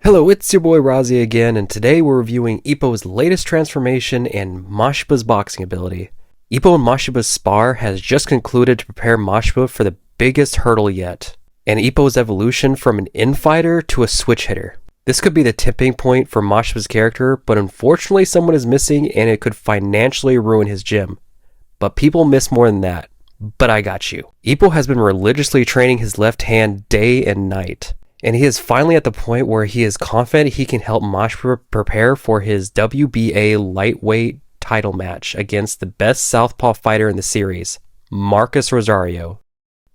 Hello, it's your boy Rosario again, and today we're reviewing Ippo's latest transformation and Mashiba's boxing ability. Ippo and Mashiba's spar has just concluded to prepare Mashiba for the biggest hurdle yet, and Ippo's evolution from an infighter to a switch hitter. This could be the tipping point for Mashiba's character, but unfortunately someone is missing and it could financially ruin his gym. But people miss more than that. But I got you. Ippo has been religiously training his left hand day and night. And he is finally at the point where he is confident he can help Mashiba prepare for his WBA lightweight title match against the best southpaw fighter in the series, Marcus Rosario.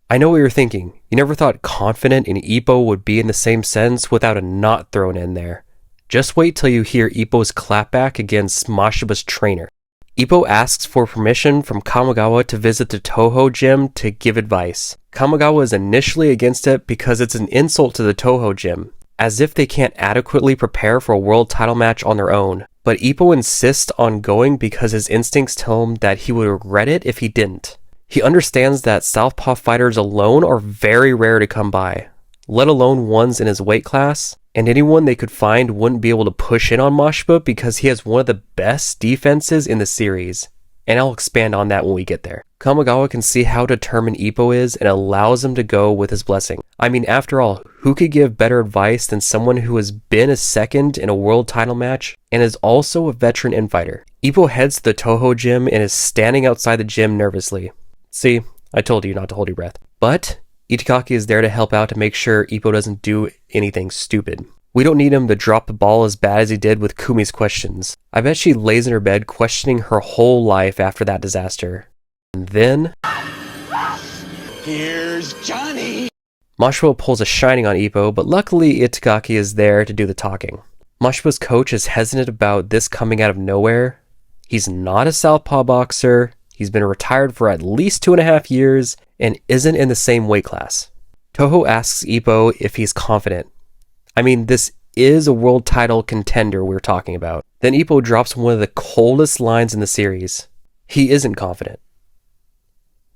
I know what you're thinking. You never thought confident in Ippo would be in the same sentence without a not thrown in there. Just wait till you hear Ippo's clapback against Mashiba's trainer. Ippo asks for permission from Kamigawa to visit the Toho Gym to give advice. Kamigawa is initially against it because it's an insult to the Toho Gym, as if they can't adequately prepare for a world title match on their own. But Ippo insists on going because his instincts tell him that he would regret it if he didn't. He understands that southpaw fighters alone are very rare to come by, let alone ones in his weight class, and anyone they could find wouldn't be able to push in on Mashiba because he has one of the best defenses in the series. And I'll expand on that when we get there. Kamigawa can see how determined Ippo is and allows him to go with his blessing. I mean, after all, who could give better advice than someone who has been a second in a world title match and is also a veteran infighter? Ippo heads to the Toho Gym and is standing outside the gym nervously. See, I told you not to hold your breath. But Itagaki is there to help out to make sure Ippo doesn't do anything stupid. We don't need him to drop the ball as bad as he did with Kumi's questions. I bet she lays in her bed questioning her whole life after that disaster. And then here's Johnny! Mashiba pulls a shining on Ippo, but luckily Itagaki is there to do the talking. Mashiba's coach is hesitant about this coming out of nowhere. He's not a southpaw boxer, he's been retired for at least 2.5 years, and isn't in the same weight class. Toho asks Ippo if he's confident. I mean, this is a world title contender we're talking about. Then Ippo drops one of the coldest lines in the series. He isn't confident.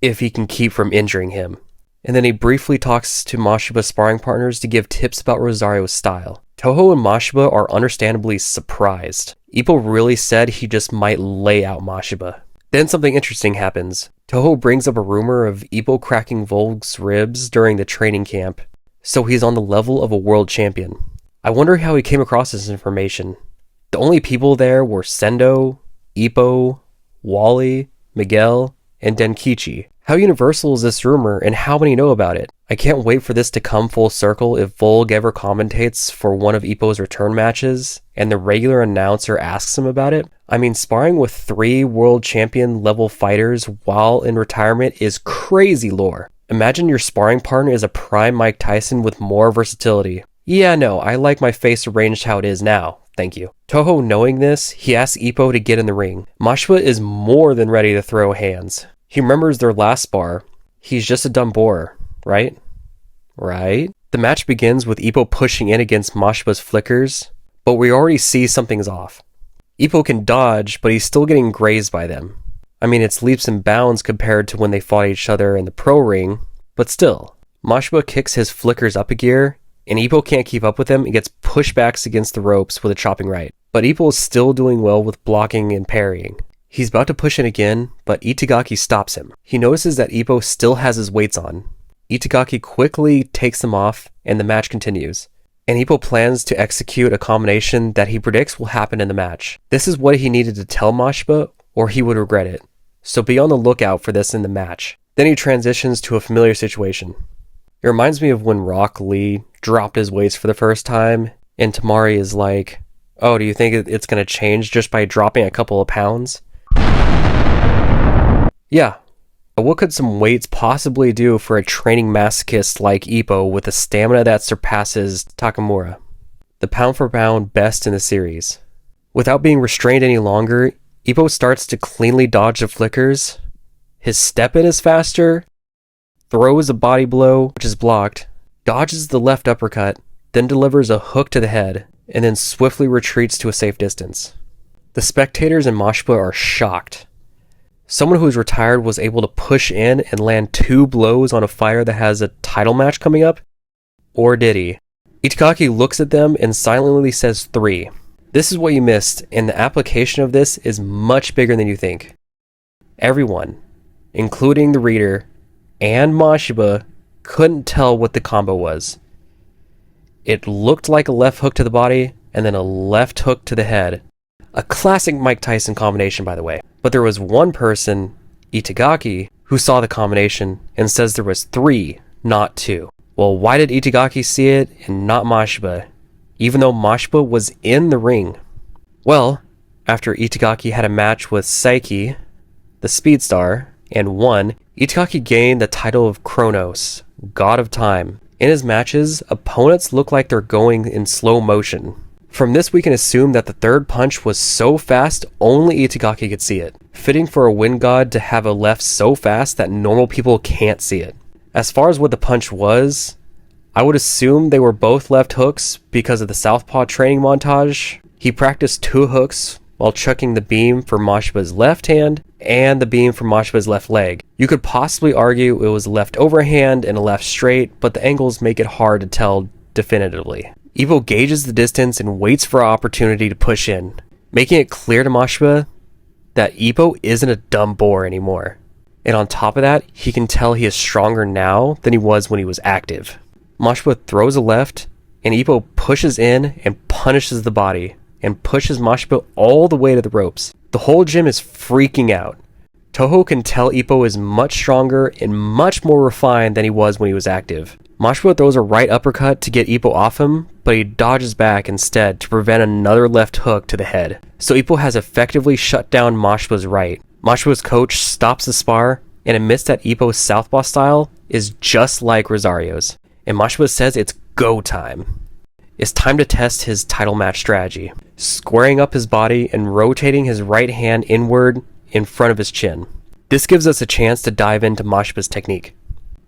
If he can keep from injuring him. And then he briefly talks to Mashiba's sparring partners to give tips about Rosario's style. Toho and Mashiba are understandably surprised. Ippo really said he just might lay out Mashiba. Then something interesting happens. Toho brings up a rumor of Ippo cracking Volk's ribs during the training camp, so he's on the level of a world champion. I wonder how he came across this information. The only people there were Sendo, Ippo, Wally, Miguel, and Denkichi. How universal is this rumor and how many know about it? I can't wait for this to come full circle if Volk ever commentates for one of Ippo's return matches and the regular announcer asks him about it. I mean, sparring with 3 world champion level fighters while in retirement is crazy lore. Imagine your sparring partner is a prime Mike Tyson with more versatility. Yeah, no, I like my face arranged how it is now. Thank you. Toho knowing this, he asks Ippo to get in the ring. Mashiba is more than ready to throw hands. He remembers their last spar. He's just a dumb borer, right? Right? The match begins with Ippo pushing in against Mashiba's flickers, but we already see something's off. Ippo can dodge, but he's still getting grazed by them. I mean, it's leaps and bounds compared to when they fought each other in the pro ring, but still. Mashiba kicks his flickers up a gear, and Ippo can't keep up with him and gets pushbacks against the ropes with a chopping right. But Ippo is still doing well with blocking and parrying. He's about to push in again, but Itagaki stops him. He notices that Ippo still has his weights on. Itagaki quickly takes them off, and the match continues. And Ippo plans to execute a combination that he predicts will happen in the match. This is what he needed to tell Mashiba, or he would regret it. So be on the lookout for this in the match. Then he transitions to a familiar situation. It reminds me of when Rock Lee dropped his weights for the first time, and Tamari is like, oh, do you think it's going to change just by dropping a couple of pounds? Yeah. What could some weights possibly do for a training masochist like Ippo with a stamina that surpasses Takamura, the pound for pound best in the series? Without being restrained any longer, Ippo starts to cleanly dodge the flickers. His step-in is faster, throws a body blow, which is blocked, dodges the left uppercut, then delivers a hook to the head, and then swiftly retreats to a safe distance. The spectators and Mashiba are shocked. Someone who is retired was able to push in and land 2 blows on a fighter that has a title match coming up? Or did he? Itagaki looks at them and silently says 3. This is what you missed, and the application of this is much bigger than you think. Everyone, including the reader and Mashiba, couldn't tell what the combo was. It looked like a left hook to the body and then a left hook to the head. A classic Mike Tyson combination, by the way. But there was one person, Itagaki, who saw the combination and says there was 3, not 2. Well, why did Itagaki see it and not Mashiba, even though Mashiba was in the ring? Well, after Itagaki had a match with Saiki, the Speed Star, and won, Itagaki gained the title of Kronos, God of Time. In his matches, opponents look like they're going in slow motion. From this we can assume that the third punch was so fast only Itagaki could see it. Fitting for a wind god to have a left so fast that normal people can't see it. As far as what the punch was, I would assume they were both left hooks because of the southpaw training montage. He practiced 2 hooks while chucking the beam for Mashiba's left hand and the beam for Mashiba's left leg. You could possibly argue it was a left overhand and a left straight, but the angles make it hard to tell definitively. Ippo gauges the distance and waits for an opportunity to push in, making it clear to Mashiba that Ippo isn't a dumb boar anymore. And on top of that, he can tell he is stronger now than he was when he was active. Mashiba throws a left, and Ippo pushes in and punishes the body, and pushes Mashiba all the way to the ropes. The whole gym is freaking out. Toho can tell Ippo is much stronger and much more refined than he was when he was active. Mashiba throws a right uppercut to get Ippo off him, but he dodges back instead to prevent another left hook to the head. So Ippo has effectively shut down Mashiba's right. Mashiba's coach stops the spar and admits that Ippo's southpaw style is just like Rosario's. And Mashiba says it's go time. It's time to test his title match strategy, squaring up his body and rotating his right hand inward in front of his chin. This gives us a chance to dive into Mashiba's technique.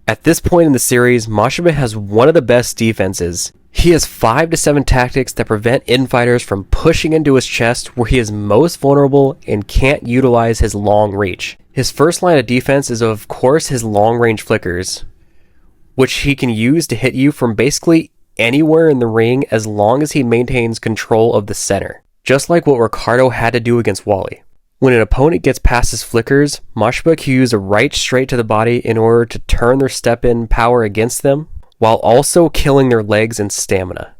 At this point in the series, Mashiba has one of the best defenses. He has 5 to 7 tactics that prevent infighters from pushing into his chest where he is most vulnerable and can't utilize his long reach. His first line of defense is of course his long range flickers, which he can use to hit you from basically anywhere in the ring as long as he maintains control of the center. Just like what Ricardo had to do against Wally. When an opponent gets past his flickers, Mashiba can use a right straight to the body in order to turn their step-in power against them, while also killing their legs and stamina.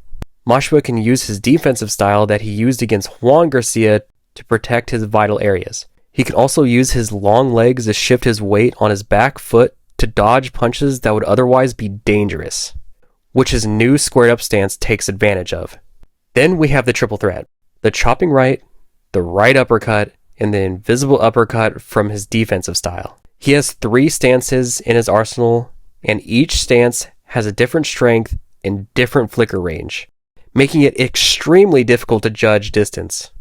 Mashiba can use his defensive style that he used against Juan Garcia to protect his vital areas. He can also use his long legs to shift his weight on his back foot to dodge punches that would otherwise be dangerous, which his new squared up stance takes advantage of. Then we have the triple threat, the chopping right, the right uppercut, and the invisible uppercut from his defensive style. He has 3 stances in his arsenal, and each stance has a different strength and different flicker range, making it extremely difficult to judge distance.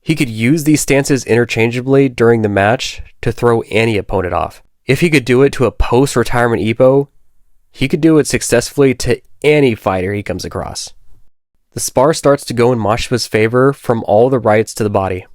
He could use these stances interchangeably during the match to throw any opponent off. If he could do it to a post-retirement Ippo, he could do it successfully to any fighter he comes across. The spar starts to go in Mashiba's favor from all the rights to the body.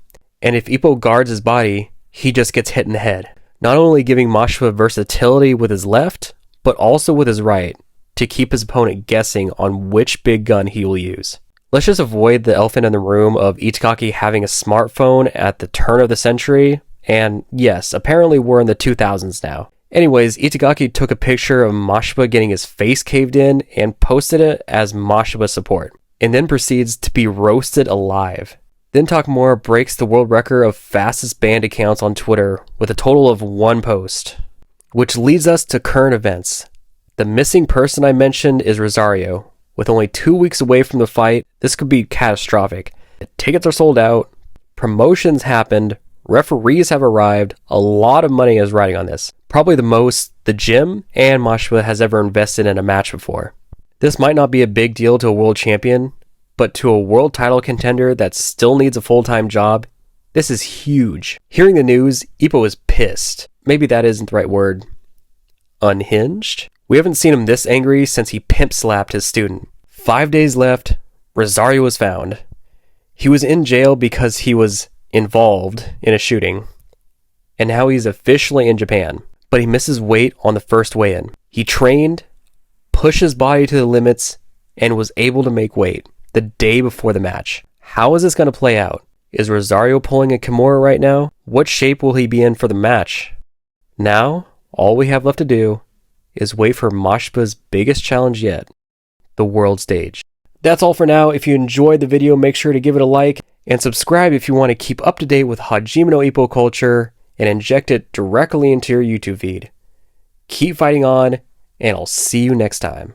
And if Ippo guards his body, he just gets hit in the head. Not only giving Mashiba versatility with his left, but also with his right, to keep his opponent guessing on which big gun he will use. Let's just avoid the elephant in the room of Itagaki having a smartphone at the turn of the century, and yes, apparently we're in the 2000s now. Anyways, Itagaki took a picture of Mashiba getting his face caved in and posted it as Mashiba support, and then proceeds to be roasted alive. Then Talk More breaks the world record of fastest banned accounts on Twitter with a total of 1 post. Which leads us to current events. The missing person I mentioned is Rosario. With only 2 weeks away from the fight, this could be catastrophic. The tickets are sold out, promotions happened, referees have arrived, a lot of money is riding on this. Probably the most the gym and Mashiba has ever invested in a match before. This might not be a big deal to a world champion, but to a world title contender that still needs a full-time job, this is huge. Hearing the news, Ippo is pissed. Maybe that isn't the right word. Unhinged? We haven't seen him this angry since he pimp-slapped his student. 5 days left, Rosario was found. He was in jail because he was involved in a shooting, and now he's officially in Japan. But he misses weight on the first weigh-in. He trained, pushed his body to the limits, and was able to make weight the day before the match. How is this going to play out? Is Rosario pulling a Kimura right now? What shape will he be in for the match? Now, all we have left to do is wait for Mashiba's biggest challenge yet, the world stage. That's all for now. If you enjoyed the video, make sure to give it a like and subscribe if you want to keep up to date with Hajime no Ippo culture and inject it directly into your YouTube feed. Keep fighting on, and I'll see you next time.